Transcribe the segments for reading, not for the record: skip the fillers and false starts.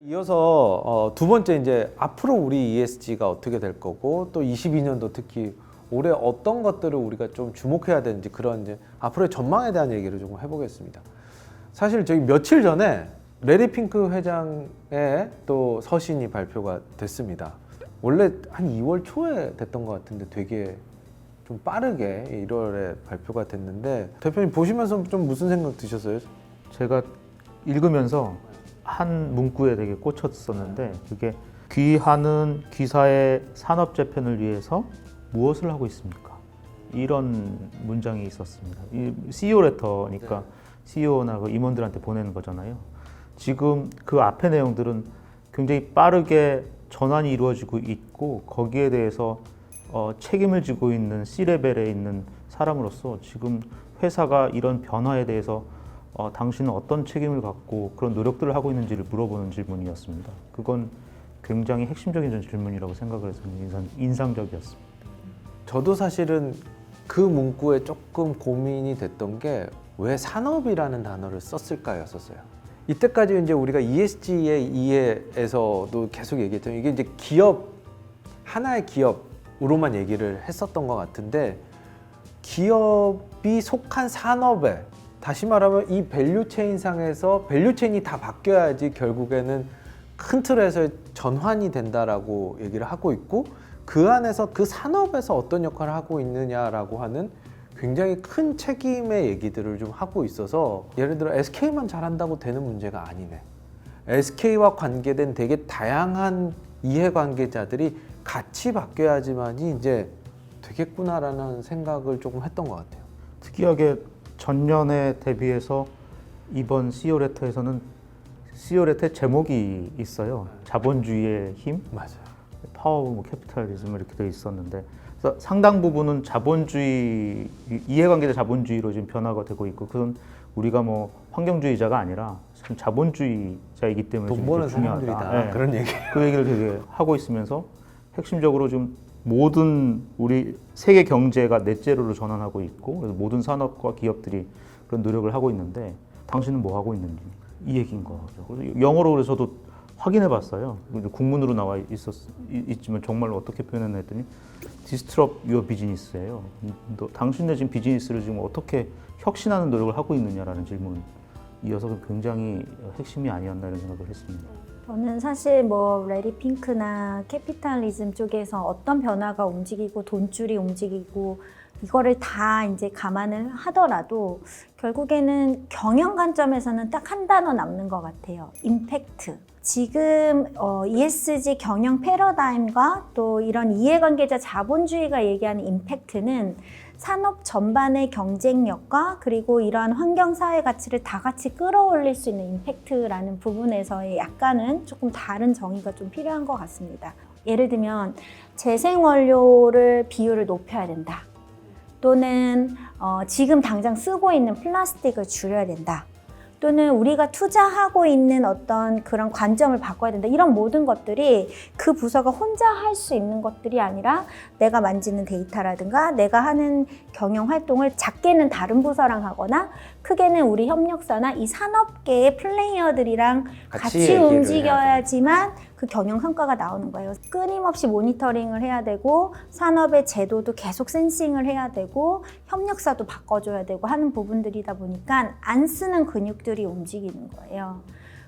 이어서 두 번째 이제 앞으로 우리 ESG가 어떻게 될 거고 또 22년도 특히 올해 어떤 것들을 우리가 좀 주목해야 되는지 그런 이제 앞으로의 전망에 대한 얘기를 조금 해보겠습니다. 사실 저희 며칠 전에 레리 핑크 회장의 또 서신이 발표가 됐습니다. 원래 한 2월 초에 됐던 것 같은데 되게 좀 빠르게 1월에 발표가 됐는데 대표님 보시면서 좀 무슨 생각 드셨어요? 제가 읽으면서 한 문구에 되게 꽂혔었는데 그게 귀하는 귀사의 산업 재편을 위해서 무엇을 하고 있습니까? 이런 문장이 있었습니다. 이 CEO 레터니까 CEO나 그 임원들한테 보내는 거잖아요. 지금 그 앞의 내용들은 굉장히 빠르게 전환이 이루어지고 있고 거기에 대해서 책임을 지고 있는 C레벨에 있는 사람으로서 지금 회사가 이런 변화에 대해서 당신은 어떤 책임을 갖고 그런 노력들을 하고 있는지를 물어보는 질문이었습니다. 그건 굉장히 핵심적인 질문이라고 생각을 해서 인상적이었습니다. 저도 사실은 그 문구에 조금 고민이 됐던 게 왜 산업이라는 단어를 썼을까였었어요. 이때까지 이제 우리가 ESG의 이해에서도 계속 얘기했던 이게 이제 기업, 하나의 기업으로만 얘기를 했었던 것 같은데 기업이 속한 산업에 다시 말하면 이 밸류체인 상에서 밸류체인이 다 바뀌어야지 결국에는 큰 틀에서 전환이 된다라고 얘기를 하고 있고 그 안에서 그 산업에서 어떤 역할을 하고 있느냐라고 하는 굉장히 큰 책임의 얘기들을 좀 하고 있어서 예를 들어 SK만 잘한다고 되는 문제가 아니네. SK와 관계된 되게 다양한 이해관계자들이 같이 바뀌어야지만이 이제 되겠구나라는 생각을 조금 했던 것 같아요. 특이하게 전년에 대비해서 이번 CEO 레터에서는 CEO 레터의 제목이 있어요. 자본주의의 힘, 맞아요. 파워, 캐피탈리즘 이렇게 되어 있었는데 그래서 상당 부분은 자본주의 이해관계자 자본주의로 지금 변화가 되고 있고 그건 우리가 뭐 환경주의자가 아니라 지금 자본주의자이기 때문에 돈 버는 중요하다. 사람들이다. 네. 그런 얘기. 그 얘기를 되게 하고 있으면서 핵심적으로 좀 모든 우리 세계 경제가 넷제로로 전환하고 있고 그래서 모든 산업과 기업들이 그런 노력을 하고 있는데 당신은 뭐 하고 있는지 이 얘기인 거죠. 그래서 영어로 그래서 저도 확인해봤어요. 국문으로 나와 있지만 정말로 어떻게 표현했나 했더니 Disrupt your business예요. 당신의 지금 비즈니스를 지금 어떻게 혁신하는 노력을 하고 있느냐라는 질문이어서 굉장히 핵심이 아니었나 이런 생각을 했습니다. 저는 사실 뭐 레리 핑크나 캐피탈리즘 쪽에서 어떤 변화가 움직이고 돈줄이 움직이고 이거를 다 이제 감안을 하더라도 결국에는 경영 관점에서는 딱 한 단어 남는 것 같아요. 임팩트. 지금 ESG 경영 패러다임과 또 이런 이해관계자 자본주의가 얘기하는 임팩트는 산업 전반의 경쟁력과 그리고 이러한 환경사회 가치를 다 같이 끌어올릴 수 있는 임팩트라는 부분에서의 약간은 조금 다른 정의가 좀 필요한 것 같습니다. 예를 들면 재생원료를 비율을 높여야 된다. 또는 지금 당장 쓰고 있는 플라스틱을 줄여야 된다. 또는 우리가 투자하고 있는 어떤 그런 관점을 바꿔야 된다. 이런 모든 것들이 그 부서가 혼자 할 수 있는 것들이 아니라 내가 만지는 데이터라든가 내가 하는 경영 활동을 작게는 다른 부서랑 하거나 크게는 우리 협력사나 이 산업계의 플레이어들이랑 같이 움직여야지만 그 경영 성과가 나오는 거예요. 끊임없이 모니터링을 해야 되고 산업의 제도도 계속 센싱을 해야 되고 협력사도 바꿔줘야 되고 하는 부분들이다 보니까 안 쓰는 근육들이 움직이는 거예요.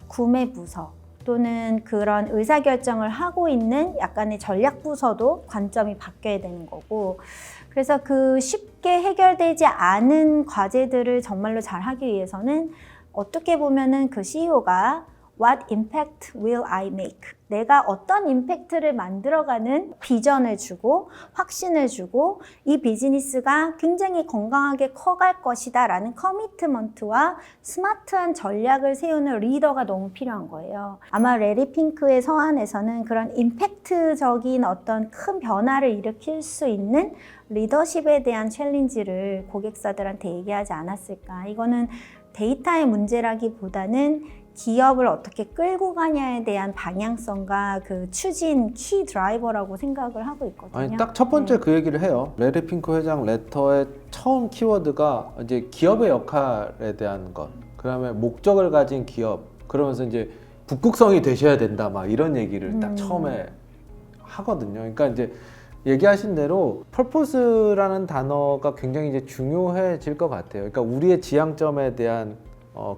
구매 부서 또는 그런 의사결정을 하고 있는 약간의 전략 부서도 관점이 바뀌어야 되는 거고 그래서 그 쉽게 해결되지 않은 과제들을 정말로 잘 하기 위해서는 어떻게 보면은 그 CEO가 What impact will I make? 내가 어떤 임팩트를 만들어가는 비전을 주고 확신을 주고 이 비즈니스가 굉장히 건강하게 커갈 것이다 라는 커미트먼트와 스마트한 전략을 세우는 리더가 너무 필요한 거예요. 아마 레리 핑크의 서한에서는 그런 임팩트적인 어떤 큰 변화를 일으킬 수 있는 리더십에 대한 챌린지를 고객사들한테 얘기하지 않았을까. 이거는 데이터의 문제라기보다는 기업을 어떻게 끌고 가냐에 대한 방향성과 그 추진 키 드라이버라고 생각을 하고 있거든요. 아니 딱 첫 번째 그 얘기를 해요. 레리 핑크 회장 레터의 처음 키워드가 이제 기업의 역할에 대한 것, 그다음에 목적을 가진 기업, 그러면서 이제 북극성이 되셔야 된다 막 이런 얘기를 딱 처음에 하거든요. 그러니까 이제 얘기하신 대로 펄포스라는 단어가 굉장히 이제 중요해질 것 같아요. 그러니까 우리의 지향점에 대한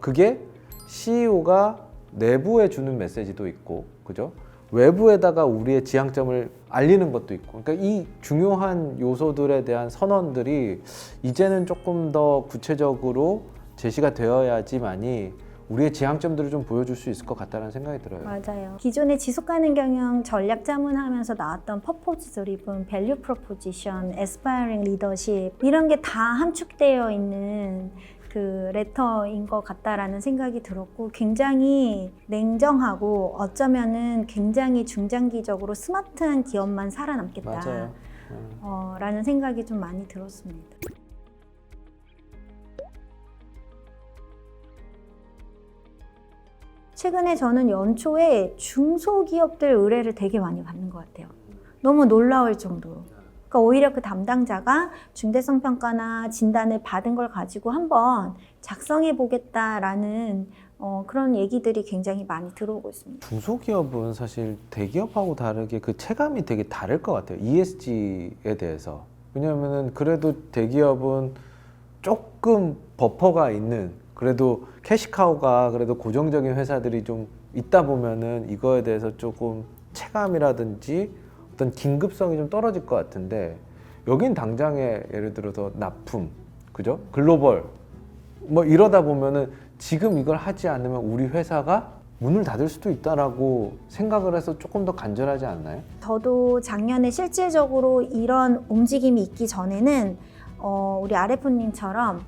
그게 CEO가 내부에 주는 메시지도 있고, 그죠? 외부에다가 우리의 지향점을 알리는 것도 있고, 그러니까 이 중요한 요소들에 대한 선언들이 이제는 조금 더 구체적으로 제시가 되어야지만이 우리의 지향점들을 좀 보여줄 수 있을 것 같다는 생각이 들어요. 맞아요. 기존의 지속가능 경영 전략 자문하면서 나왔던 퍼포즈 드리븐, 밸류 프로포지션, 에스파이어링 리더십 이런 게 다 함축되어 있는 그 레터인 것 같다라는 생각이 들었고 굉장히 냉정하고 어쩌면은 굉장히 중장기적으로 스마트한 기업만 살아남겠다. 맞아요. 라는 생각이 좀 많이 들었습니다. 최근에 저는 연초에 중소기업들 의뢰를 되게 많이 받는 것 같아요. 너무 놀라울 정도로. 그러니까 오히려 그 담당자가 중대성 평가나 진단을 받은 걸 가지고 한번 작성해 보겠다라는 그런 얘기들이 굉장히 많이 들어오고 있습니다. 중소기업은 사실 대기업하고 다르게 그 체감이 되게 다를 것 같아요. ESG에 대해서. 왜냐하면은 그래도 대기업은 조금 버퍼가 있는, 그래도 캐시카우가 그래도 고정적인 회사들이 좀 있다 보면은 이거에 대해서 조금 체감이라든지 어떤 긴급성이 좀 떨어질 것 같은데, 여긴 당장에 예를 들어서 납품, 그죠? 글로벌 뭐 이러다 보면은 지금 이걸 하지 않으면 우리 회사가 문을 닫을 수도 있다라고 생각을 해서 조금 더 간절하지 않나요? 저도 작년에 실질적으로 이런 움직임이 있기 전에는 우리 아레프님처럼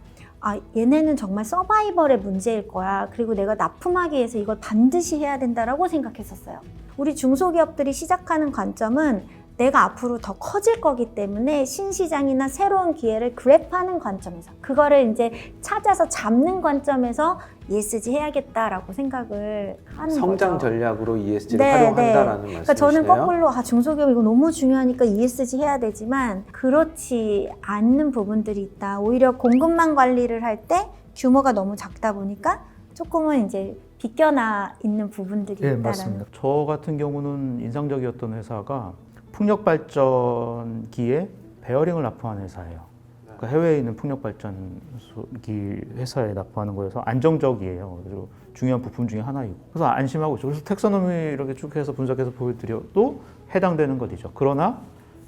얘네는 정말 서바이벌의 문제일 거야. 그리고 내가 납품하기 위해서 이걸 반드시 해야 된다라고 생각했었어요. 우리 중소기업들이 시작하는 관점은 내가 앞으로 더 커질 거기 때문에 신시장이나 새로운 기회를 그랩하는 관점에서 그거를 이제 찾아서 잡는 관점에서 ESG 해야겠다라고 생각을 하는 성장 거죠. 전략으로 ESG를 활용한다라는 말씀이시네요. 그러니까 저는 거꾸로 중소기업 이거 너무 중요하니까 ESG 해야 되지만 그렇지 않는 부분들이 있다. 오히려 공급망 관리를 할 때 규모가 너무 작다 보니까 조금은 이제 비껴나 있는 부분들이 네, 있다라는. 맞습니다. 저 같은 경우는 인상적이었던 회사가 풍력발전기에 베어링을 납품하는 회사예요. 그러니까 해외에 있는 풍력발전기 회사에 납품하는 거여서 안정적이에요. 그리고 중요한 부품 중에 하나이고. 그래서 안심하고 있죠. 그래서 텍서노미 이렇게 쭉 해서 분석해서 보여드려도 해당되는 것이죠. 그러나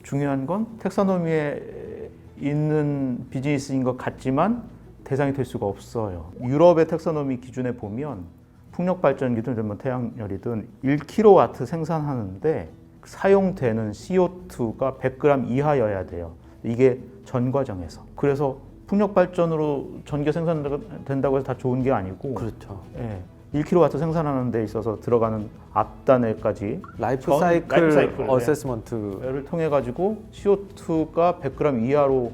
중요한 건 텍서노미에 있는 비즈니스인 것 같지만 대상이 될 수가 없어요. 유럽의 텍서노미 기준에 보면 풍력발전기든 태양열이든 1kW 생산하는데 사용되는 CO2가 100g 이하여야 돼요. 이게 전 과정에서. 그래서 풍력 발전으로 전기 생산된다고 해서 다 좋은 게 아니고, 그렇죠. 예, 1kW 생산하는 데 있어서 들어가는 앞단에까지 라이프 라이프 사이클 사이클, 어세스먼트를 통해 가지고 CO2가 100g 이하로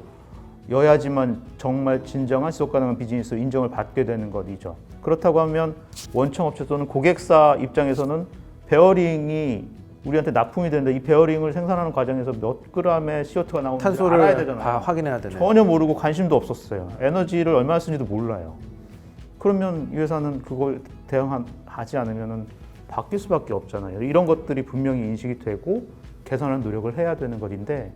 여야지만 정말 진정한 지속 가능한 비즈니스로 인정을 받게 되는 것이죠. 그렇다고 하면 원청 업체 또는 고객사 입장에서는 베어링이 우리한테 납품이 되는데 이 베어링을 생산하는 과정에서 몇 그램의 CO2가 나오는지 탄소를 알아야 되잖아요. 다 확인해야 되네요. 전혀 모르고 관심도 없었어요. 에너지를 얼마나 쓰는지도 몰라요. 그러면 이 회사는 그걸 대응하지 않으면 바뀔 수밖에 없잖아요. 이런 것들이 분명히 인식이 되고 개선하는 노력을 해야 되는 것인데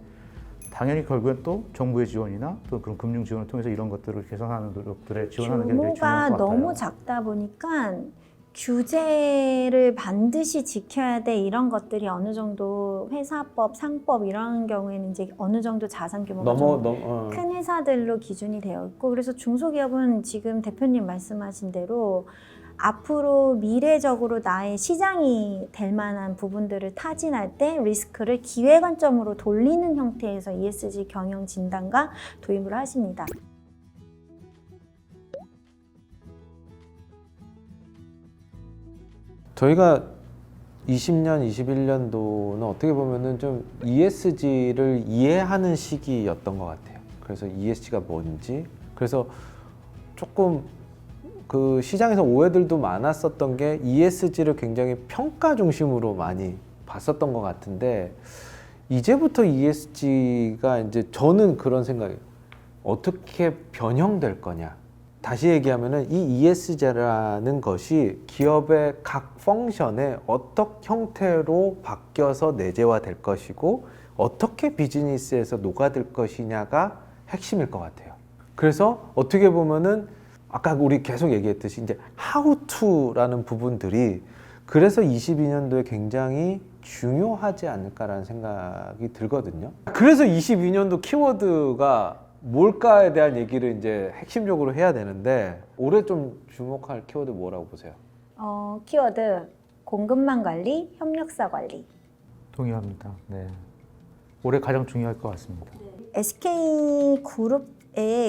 당연히 결국엔 또 정부의 지원이나 또 그런 금융 지원을 통해서 이런 것들을 개선하는 노력들에 지원하는 게 되게 중요한 규모가 것 같아요. 너무 작다 보니까 규제를 반드시 지켜야 돼 이런 것들이 어느 정도 회사법, 상법 이런 경우에는 이제 어느 정도 자산 규모가 큰 회사들로 기준이 되어 있고 그래서 중소기업은 지금 대표님 말씀하신 대로 앞으로 미래적으로 나의 시장이 될 만한 부분들을 타진할 때 리스크를 기회 관점으로 돌리는 형태에서 ESG 경영 진단과 도입을 하십니다. 저희가 20년, 21년도는 어떻게 보면은 좀 ESG를 이해하는 시기였던 것 같아요. 그래서 ESG가 뭔지, 그래서 조금 그 시장에서 오해들도 많았었던 게 ESG를 굉장히 평가 중심으로 많이 봤었던 것 같은데 이제부터 ESG가 이제 저는 그런 생각이에요. 어떻게 변형될 거냐. 다시 얘기하면은 이 ESG라는 것이 기업의 각 펑션에 어떤 형태로 바뀌어서 내재화될 것이고 어떻게 비즈니스에서 녹아들 것이냐가 핵심일 것 같아요. 그래서 어떻게 보면은 아까 우리 계속 얘기했듯이 이제 how to라는 부분들이 그래서 22년도에 굉장히 중요하지 않을까라는 생각이 들거든요. 그래서 22년도 키워드가 뭘까에 대한 얘기를 이제 핵심적으로 해야 되는데 올해 좀 주목할 키워드 뭐라고 보세요? 키워드 공급망 관리, 협력사 관리. 동의합니다. 네. 올해 가장 중요할 것 같습니다. SK그룹의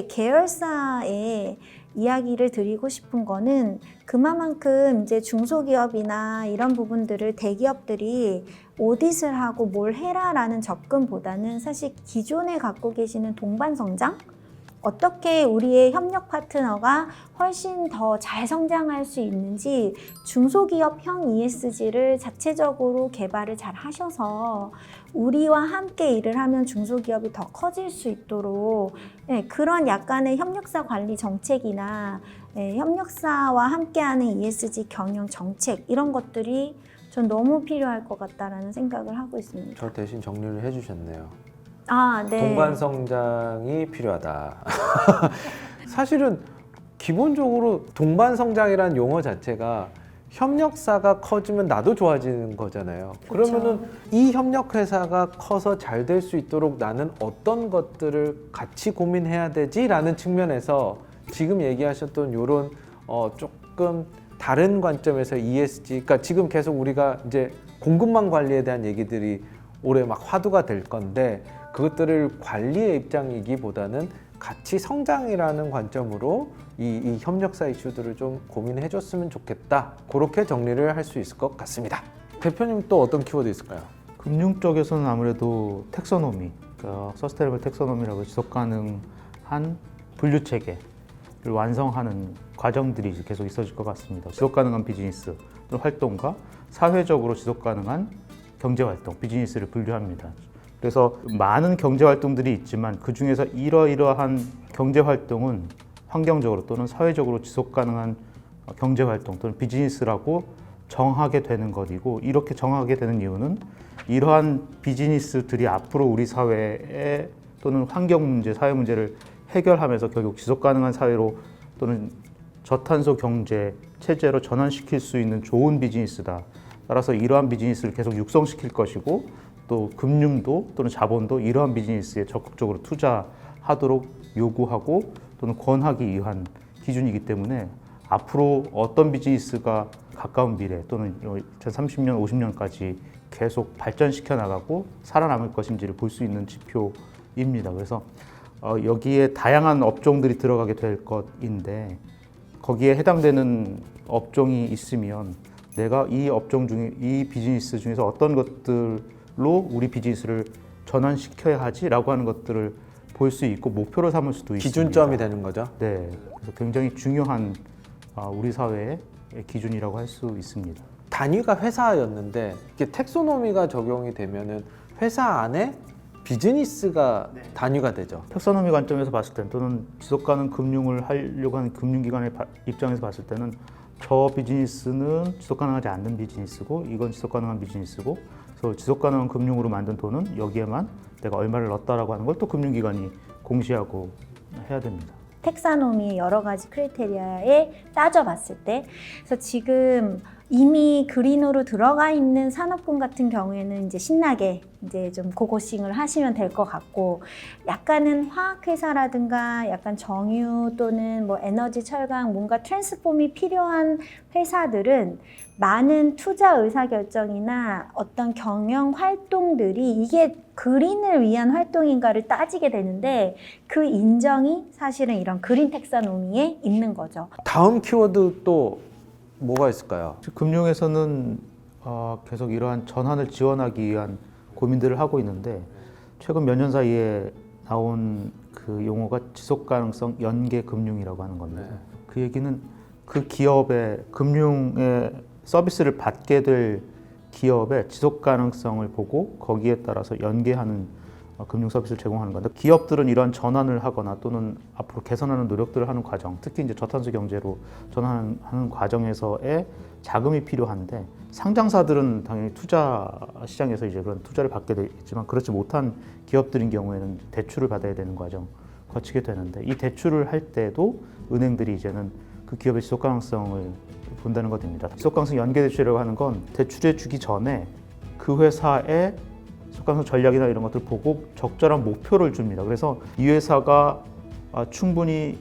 계열사의 이야기를 드리고 싶은 거는 그만큼 이제 중소기업이나 이런 부분들을 대기업들이 오디트를 하고 뭘 해라라는 접근보다는 사실 기존에 갖고 계시는 동반 성장? 어떻게 우리의 협력 파트너가 훨씬 더 잘 성장할 수 있는지 중소기업형 ESG를 자체적으로 개발을 잘 하셔서 우리와 함께 일을 하면 중소기업이 더 커질 수 있도록 그런 약간의 협력사 관리 정책이나 협력사와 함께하는 ESG 경영 정책 이런 것들이 전 너무 필요할 것 같다라는 생각을 하고 있습니다. 저 대신 정리를 해주셨네요. 네. 동반 성장이 필요하다. 사실은 기본적으로 동반 성장이라는 용어 자체가 협력사가 커지면 나도 좋아지는 거잖아요. 그렇죠. 그러면은 이 협력 회사가 커서 잘 될 수 있도록 나는 어떤 것들을 같이 고민해야 되지라는 측면에서 지금 얘기하셨던 요런 조금 다른 관점에서 ESG, 그러니까 지금 계속 우리가 이제 공급망 관리에 대한 얘기들이 올해 막 화두가 될 건데 그것들을 관리의 입장이기보다는 같이 성장이라는 관점으로 이 협력사 이슈들을 좀 고민해 줬으면 좋겠다. 그렇게 정리를 할 수 있을 것 같습니다. 대표님 또 어떤 키워드 있을까요? 금융 쪽에서는 아무래도 텍소노미, 그러니까 서스테이너블 텍소노미라고 지속 가능한 분류 체계를 완성하는 과정들이 이제 계속 있어질 것 같습니다. 지속 가능한 비즈니스 활동과 사회적으로 지속 가능한 경제 활동, 비즈니스를 분류합니다. 그래서 많은 경제 활동들이 있지만 그 중에서 이러이러한 경제 활동은 환경적으로 또는 사회적으로 지속 가능한 경제 활동 또는 비즈니스라고 정하게 되는 것이고, 이렇게 정하게 되는 이유는 이러한 비즈니스들이 앞으로 우리 사회에 또는 환경 문제, 사회 문제를 해결하면서 결국 지속 가능한 사회로 또는 저탄소 경제 체제로 전환시킬 수 있는 좋은 비즈니스다. 따라서 이러한 비즈니스를 계속 육성시킬 것이고, 또 금융도 또는 자본도 이러한 비즈니스에 적극적으로 투자하도록 요구하고 또는 권하기 위한 기준이기 때문에 앞으로 어떤 비즈니스가 가까운 미래 또는 2030년, 50년까지 계속 발전시켜 나가고 살아남을 것인지를 볼 수 있는 지표입니다. 그래서 여기에 다양한 업종들이 들어가게 될 것인데, 거기에 해당되는 업종이 있으면 내가 이 업종 중에, 이 비즈니스 중에서 어떤 것들로 우리 비즈니스를 전환시켜야 하지라고 하는 것들을 볼 수 있고 목표로 삼을 수도 있습니다. 기준점이 되는 거죠? 네, 그래서 굉장히 중요한 우리 사회의 기준이라고 할 수 있습니다. 단위가 회사였는데 이게 텍소노미가 적용이 되면은 회사 안에 비즈니스가 단위가 되죠. 텍소노미 관점에서 봤을 때는 또는 지속가능 금융을 하려고 하는 금융기관의 입장에서 봤을 때는 저 비즈니스는 지속가능하지 않는 비즈니스고 이건 지속가능한 비즈니스고, 그래서 지속가능한 금융으로 만든 돈은 여기에만 내가 얼마를 넣었다라고 하는 걸 또 금융기관이 공시하고 해야 됩니다. 텍사노미의 여러 가지 크리테리아에 따져봤을 때, 그래서 지금 이미 그린으로 들어가 있는 산업군 같은 경우에는 이제 신나게 이제 좀 고고싱을 하시면 될 것 같고, 약간은 화학회사라든가 약간 정유 또는 뭐 에너지, 철강, 뭔가 트랜스폼이 필요한 회사들은 많은 투자 의사결정이나 어떤 경영 활동들이 이게 그린을 위한 활동인가를 따지게 되는데, 그 인정이 사실은 이런 그린 텍사노미에 있는 거죠. 다음 키워드 또 뭐가 있을까요? 금융에서는 계속 이러한 전환을 지원하기 위한 고민들을 하고 있는데, 최근 몇 년 사이에 나온 그 용어가 지속가능성 연계금융이라고 하는 겁니다. 네. 그 얘기는 그 기업의 금융의 서비스를 받게 될 기업의 지속가능성을 보고 거기에 따라서 연계하는 금융 서비스를 제공하는 건데 기업들은 이러한 전환을 하거나 또는 앞으로 개선하는 노력들을 하는 과정, 특히 이제 저탄소 경제로 전환하는 과정에서의 자금이 필요한데 상장사들은 당연히 투자 시장에서 이제 그런 투자를 받게 되겠지만 그렇지 못한 기업들인 경우에는 대출을 받아야 되는 과정 거치게 되는데 이 대출을 할 때도 은행들이 이제는 그 기업의 지속 가능성을 본다는 것입니다. 지속 가능성 연계 대출이라고 하는 건 대출해 주기 전에 그 회사의 지속가능성 전략이나 이런 것들 보고 적절한 목표를 줍니다. 그래서 이 회사가 충분히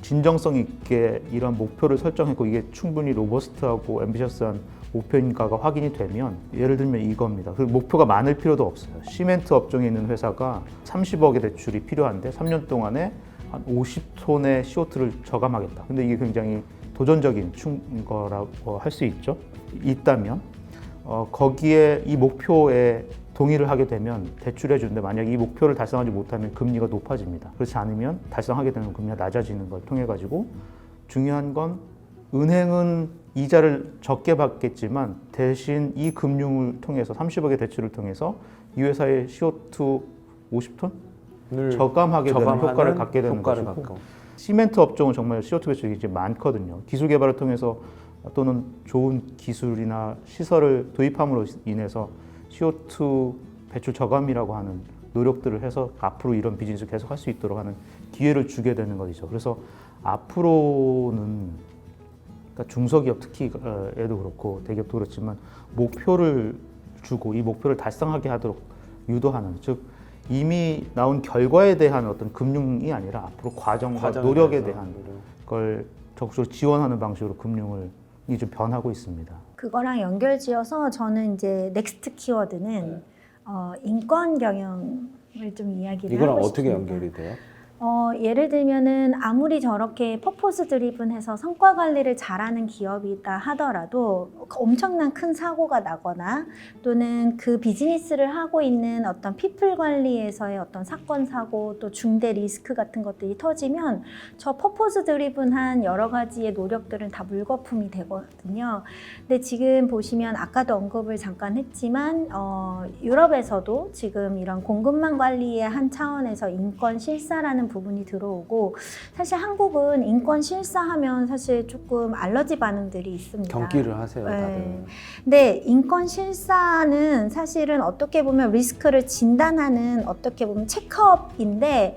진정성 있게 이런 목표를 설정했고 이게 충분히 로버스트하고 앰비셔스한 목표인가가 확인이 되면 예를 들면 이겁니다. 그 목표가 많을 필요도 없어요. 시멘트 업종에 있는 회사가 30억의 대출이 필요한데 3년 동안에 한 50톤의 CO2를 저감하겠다. 근데 이게 굉장히 도전적인 거라고 할 수 있죠. 있다면 거기에 이 목표에 동의를 하게 되면 대출해 주는데 만약 이 목표를 달성하지 못하면 금리가 높아집니다. 그렇지 않으면 달성하게 되면 금리가 낮아지는 걸 통해 가지고 중요한 건 은행은 이자를 적게 받겠지만 대신 이 금융을 통해서 30억의 대출을 통해서 이 회사의 CO2 50톤 저감하게 되는 효과를 갖게 되는 것이고 시멘트 업종은 정말 CO2 배출이 이제 많거든요. 기술 개발을 통해서 또는 좋은 기술이나 시설을 도입함으로 인해서 CO2 배출 저감이라고 하는 노력들을 해서 앞으로 이런 비즈니스를 계속 할 수 있도록 하는 기회를 주게 되는 것이죠. 그래서 앞으로는 그러니까 중소기업 특히에도 그렇고 대기업도 그렇지만 목표를 주고 이 목표를 달성하게 하도록 유도하는 즉 이미 나온 결과에 대한 어떤 금융이 아니라 앞으로 과정과 노력에 대한 걸 적극적으로 지원하는 방식으로 금융을 좀 변하고 있습니다. 그거랑 연결지어서 저는 이제 넥스트 키워드는 인권 경영을 좀 이야기를 이거랑 하고 어떻게 싶습니다. 연결이 돼요? 예를 들면은 아무리 저렇게 퍼포스 드리븐해서 성과 관리를 잘하는 기업이다 하더라도 엄청난 큰 사고가 나거나 또는 그 비즈니스를 하고 있는 어떤 피플 관리에서의 어떤 사건 사고 또 중대 리스크 같은 것들이 터지면 저 퍼포스 드리븐한 여러 가지의 노력들은 다 물거품이 되거든요. 근데 지금 보시면 아까도 언급을 잠깐 했지만 유럽에서도 지금 이런 공급망 관리의 한 차원에서 인권 실사라는 부분이 들어오고 사실 한국은 인권 실사하면 사실 조금 알러지 반응들이 있습니다. 경기를 하세요, 다들. 네. 근데 인권 실사는 사실은 어떻게 보면 리스크를 진단하는 어떻게 보면 체크업인데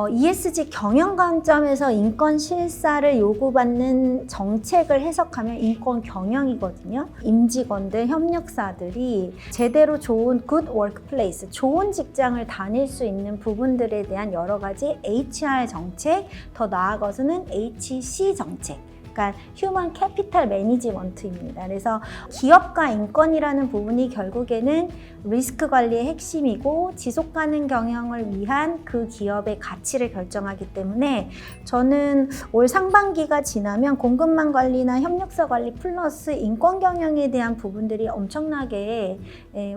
ESG 경영 관점에서 인권 실사를 요구받는 정책을 해석하면 인권 경영이거든요. 임직원들, 협력사들이 제대로 좋은 good workplace, 좋은 직장을 다닐 수 있는 부분들에 대한 여러 가지 HR 정책, 더 나아가서는 HC 정책. 그러니까 휴먼 캐피탈 매니지먼트입니다. 그래서 기업가 인권이라는 부분이 결국에는 리스크 관리의 핵심이고 지속 가능 경영을 위한 그 기업의 가치를 결정하기 때문에 저는 올 상반기가 지나면 공급망 관리나 협력사 관리 플러스 인권 경영에 대한 부분들이 엄청나게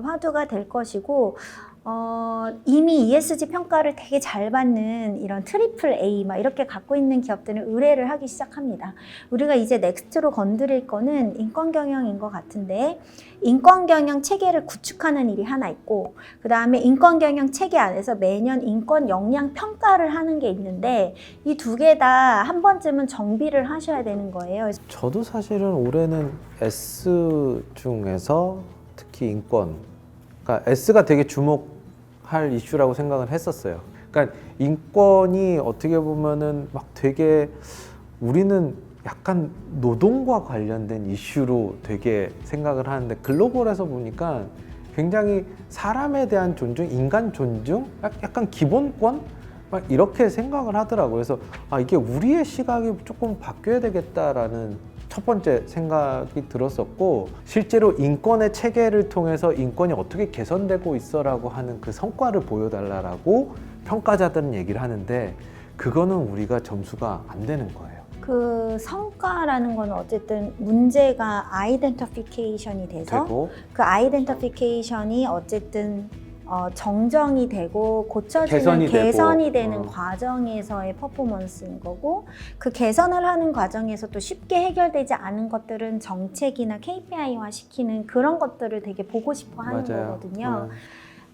화두가 될 것이고 이미 ESG 평가를 되게 잘 받는 이런 트리플 A 막 이렇게 갖고 있는 기업들은 의뢰를 하기 시작합니다. 우리가 이제 넥스트로 건드릴 거는 인권 경영인 것 같은데 인권 경영 체계를 구축하는 일이 하나 있고 그 다음에 인권 경영 체계 안에서 매년 인권 역량 평가를 하는 게 있는데 이 두 개 다 한 번쯤은 정비를 하셔야 되는 거예요. 저도 사실은 올해는 S 중에서 특히 인권, 그러니까 S가 되게 주목할 이슈라고 생각을 했었어요. 그러니까 인권이 어떻게 보면은 막 되게 우리는 약간 노동과 관련된 이슈로 되게 생각을 하는데 글로벌에서 보니까 굉장히 사람에 대한 존중, 인간 존중, 약간 기본권 막 이렇게 생각을 하더라고요. 그래서 이게 우리의 시각이 조금 바뀌어야 되겠다라는 첫 번째 생각이 들었었고 실제로 인권의 체계를 통해서 인권이 어떻게 개선되고 있어라고 하는 그 성과를 보여달라고 평가자들은 얘기를 하는데 그거는 우리가 점수가 안 되는 거예요. 그 성과라는 건 어쨌든 문제가 아이덴티피케이션이 돼서 그 아이덴티피케이션이 어쨌든 정정이 되고 고쳐지는 개선이 되는 과정에서의 퍼포먼스인 거고 그 개선을 하는 과정에서 또 쉽게 해결되지 않은 것들은 정책이나 KPI화 시키는 그런 것들을 되게 보고 싶어 하는 거거든요.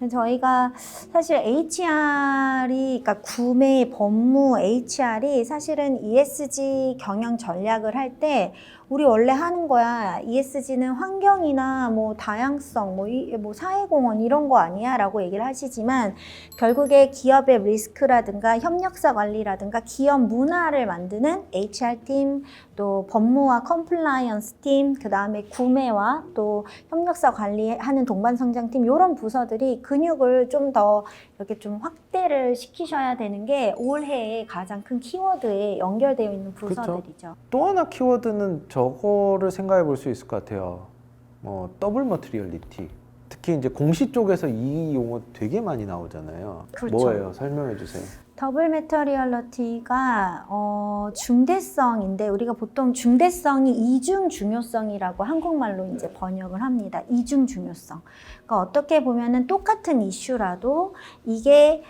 저희가 사실 HR이, 그러니까 구매, 법무, HR이 사실은 ESG 경영 전략을 할 때 우리 원래 하는 거야. ESG는 환경이나 뭐 다양성, 뭐 사회공헌 이런 거 아니야? 라고 얘기를 하시지만 결국에 기업의 리스크라든가 협력사 관리라든가 기업 문화를 만드는 HR팀, 또 법무와 컴플라이언스 팀, 그 다음에 구매와 또 협력사 관리하는 동반성장팀 이런 부서들이 근육을 좀 더 이렇게 좀 확대를 시키셔야 되는 게 올해의 가장 큰 키워드에 연결되어 있는 부서들이죠. 또 하나 키워드는 저거를 생각해 볼 수 있을 것 같아요. 더블 머티리얼리티. 특히 이제 공시 쪽에서 이 용어 되게 많이 나오잖아요. 그렇죠. 뭐예요? 설명해 주세요. 더블 메터리얼리티가 중대성인데 우리가 보통 중대성이 이중 중요성이라고 한국말로 이제 번역을 합니다. 이중 중요성. 그러니까 어떻게 보면은 똑같은 이슈라도 이게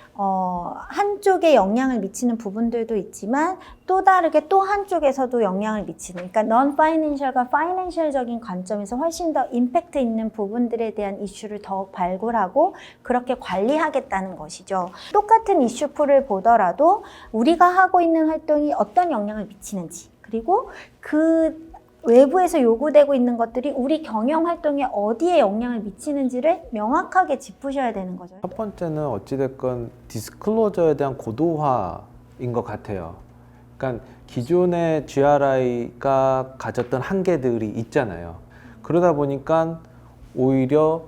한쪽에 영향을 미치는 부분들도 있지만 또 다르게 또 한쪽에서도 영향을 미치는, 그러니까 non financial과 financial적인 관점에서 훨씬 더 임팩트 있는 부분들에 대한 이슈를 더욱 발굴하고 그렇게 관리하겠다는 것이죠. 똑같은 이슈풀을 보더라도 우리가 하고 있는 활동이 어떤 영향을 미치는지, 그리고 그 외부에서 요구되고 있는 것들이 우리 경영 활동에 어디에 영향을 미치는지를 명확하게 짚으셔야 되는 거죠. 첫 번째는 어찌됐건 디스클로저에 대한 고도화인 것 같아요. 그러니까 기존의 GRI가 가졌던 한계들이 있잖아요. 그러다 보니까 오히려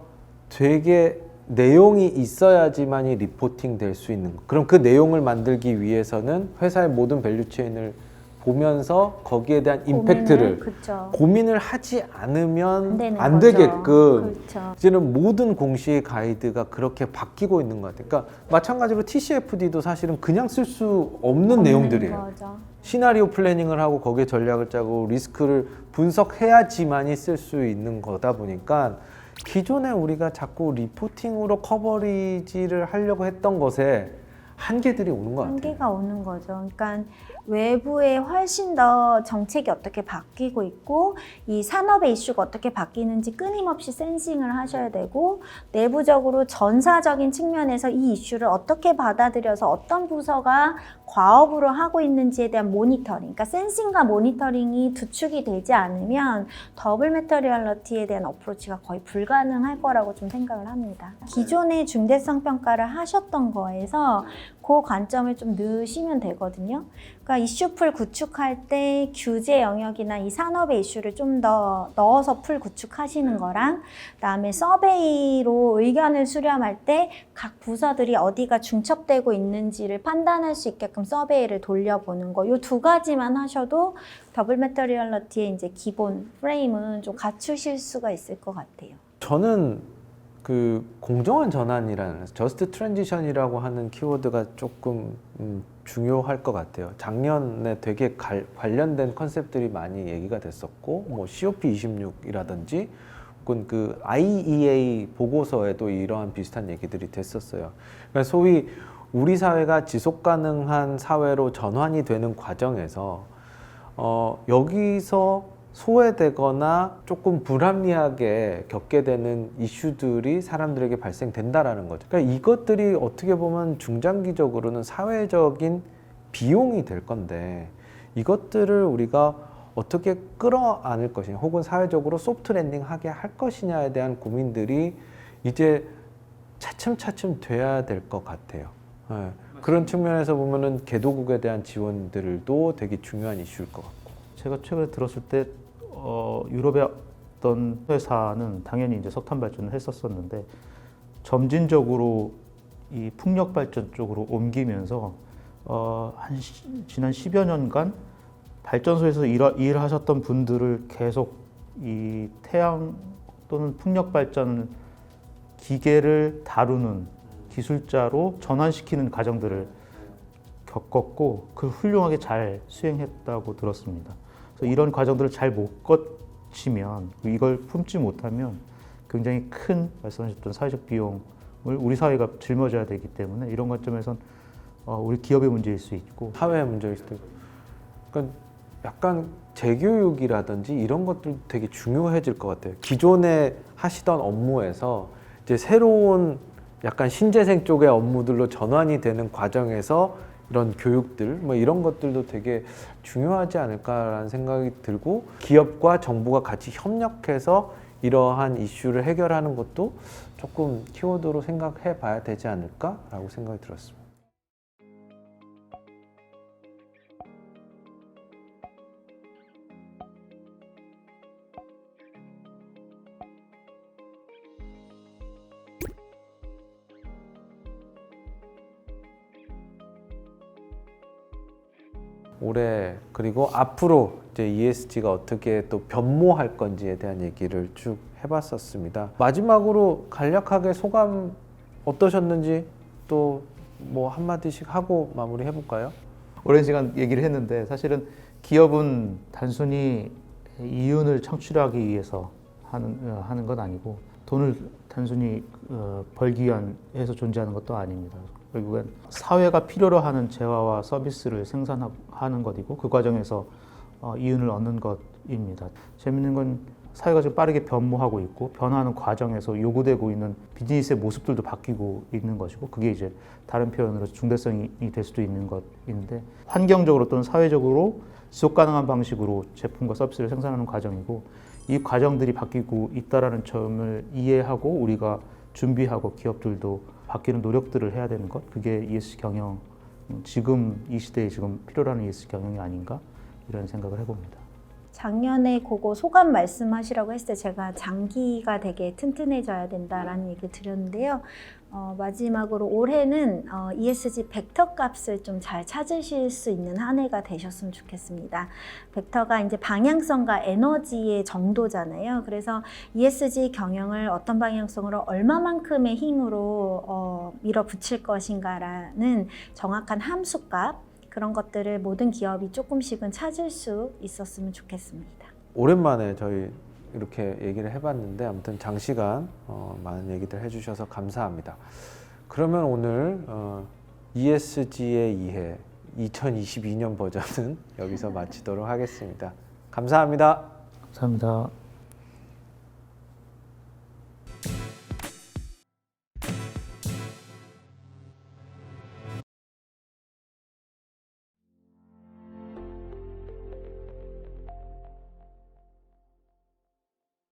되게 내용이 있어야지만이 리포팅 될 수 있는 거. 그럼 그 내용을 만들기 위해서는 회사의 모든 밸류체인을 보면서 거기에 대한 임팩트를 고민을 하지 않으면 안 되게끔 그렇죠. 이제는 모든 공시의 가이드가 그렇게 바뀌고 있는 것 같아요. 그러니까 마찬가지로 TCFD도 사실은 그냥 쓸 수 없는 내용들이에요. 거죠. 시나리오 플래닝을 하고 거기에 전략을 짜고 리스크를 분석해야지만이 쓸 수 있는 거다 보니까 기존에 우리가 자꾸 리포팅으로 커버리지를 하려고 했던 것에 한계들이 오는 것 같아요. 한계가 오는 거죠. 그러니까 외부에 훨씬 더 정책이 어떻게 바뀌고 있고 이 산업의 이슈가 어떻게 바뀌는지 끊임없이 센싱을 하셔야 되고 내부적으로 전사적인 측면에서 이 이슈를 어떻게 받아들여서 어떤 부서가 과업으로 하고 있는지에 대한 모니터링, 그러니까 센싱과 모니터링이 두축이 되지 않으면 더블 메터리얼리티에 대한 어프로치가 거의 불가능할 거라고 좀 생각을 합니다. 기존의 중대성 평가를 하셨던 거에서 그 관점을 좀 넣으시면 되거든요. 그러니까 이슈풀 구축할 때 규제 영역이나 이 산업의 이슈를 좀 더 넣어서 풀 구축하시는 거랑 그다음에 서베이로 의견을 수렴할 때 각 부서들이 어디가 중첩되고 있는지를 판단할 수 있게끔 서베이를 돌려보는 거, 이 두 가지만 하셔도 더블 메터리얼리티의 이제 기본 프레임은 좀 갖추실 수가 있을 것 같아요. 저는 그 공정한 전환이라는 저스트 트랜지션이라고 하는 키워드가 조금 중요할 것 같아요. 작년에 되게 관련된 컨셉들이 많이 얘기가 됐었고, 뭐 COP26이라든지 혹은 그 IEA 보고서에도 이러한 비슷한 얘기들이 됐었어요. 그러니까 소위 우리 사회가 지속 가능한 사회로 전환이 되는 과정에서 여기서 소외되거나 조금 불합리하게 겪게 되는 이슈들이 사람들에게 발생된다라는 거죠. 그러니까 이것들이 어떻게 보면 중장기적으로는 사회적인 비용이 될 건데 이것들을 우리가 어떻게 끌어안을 것이냐 혹은 사회적으로 소프트 랜딩하게 할 것이냐에 대한 고민들이 이제 차츰차츰 돼야 될 것 같아요. 네. 그런 측면에서 보면은 개도국에 대한 지원들도 되게 중요한 이슈일 것 같고. 제가 최근에 들었을 때 유럽의 어떤 회사는 당연히 이제 석탄 발전을 했었었는데 점진적으로 이 풍력 발전 쪽으로 옮기면서 지난 10여 년간 발전소에서 일하셨던 분들을 계속 이 태양 또는 풍력 발전 기계를 다루는 기술자로 전환시키는 과정들을 겪었고 그걸 훌륭하게 잘 수행했다고 들었습니다. 그래서 이런 과정들을 잘 못 거치면 이걸 품지 못하면 굉장히 큰 말씀하셨던 사회적 비용을 우리 사회가 짊어져야 되기 때문에 이런 관점에선 우리 기업의 문제일 수 있고 사회의 문제일 수도 있고 그러니까 약간 재교육이라든지 이런 것들 되게 중요해질 것 같아요. 기존에 하시던 업무에서 이제 새로운 약간 신재생 쪽의 업무들로 전환이 되는 과정에서 이런 교육들 뭐 이런 것들도 되게 중요하지 않을까라는 생각이 들고 기업과 정부가 같이 협력해서 이러한 이슈를 해결하는 것도 조금 키워드로 생각해 봐야 되지 않을까라고 생각이 들었습니다. 올해 그리고 앞으로 이제 ESG가 어떻게 또 변모할 건지에 대한 얘기를 쭉 해봤었습니다. 마지막으로 간략하게 소감 어떠셨는지 또 뭐 한마디씩 하고 마무리 해볼까요? 오랜 시간 얘기를 했는데 사실은 기업은 단순히 이윤을 창출하기 위해서 하는 건 아니고 돈을 단순히 벌기 위한 해서 존재하는 것도 아닙니다. 결국엔 사회가 필요로 하는 재화와 서비스를 생산하는 것이고 그 과정에서 이윤을 얻는 것입니다. 재밌는 건 사회가 지금 빠르게 변모하고 있고 변화하는 과정에서 요구되고 있는 비즈니스의 모습들도 바뀌고 있는 것이고 그게 이제 다른 표현으로 중대성이 될 수도 있는 것인데 환경적으로 또는 사회적으로 지속 가능한 방식으로 제품과 서비스를 생산하는 과정이고 이 과정들이 바뀌고 있다라는 점을 이해하고 우리가 준비하고 기업들도 바뀌는 노력들을 해야 되는 것 그게 ESG 경영 지금 이 시대에 지금 필요로 하는 ESG 경영이 아닌가 이런 생각을 해봅니다. 작년에 그거 소감 말씀하시라고 했을 때 제가 장기가 되게 튼튼해져야 된다라는 얘기를 드렸는데요. 마지막으로 올해는 ESG 벡터 값을 좀 잘 찾으실 수 있는 한 해가 되셨으면 좋겠습니다. 벡터가 이제 방향성과 에너지의 정도잖아요. 그래서 ESG 경영을 어떤 방향성으로 얼마만큼의 힘으로 밀어붙일 것인가라는 정확한 함수값 그런 것들을 모든 기업이 조금씩은 찾을 수 있었으면 좋겠습니다. 오랜만에 저희 이렇게 얘기를 해봤는데 아무튼 장시간 많은 얘기들 해주셔서 감사합니다. 그러면 오늘 ESG의 이해 2022년 버전은 여기서 마치도록 하겠습니다. 감사합니다. 감사합니다.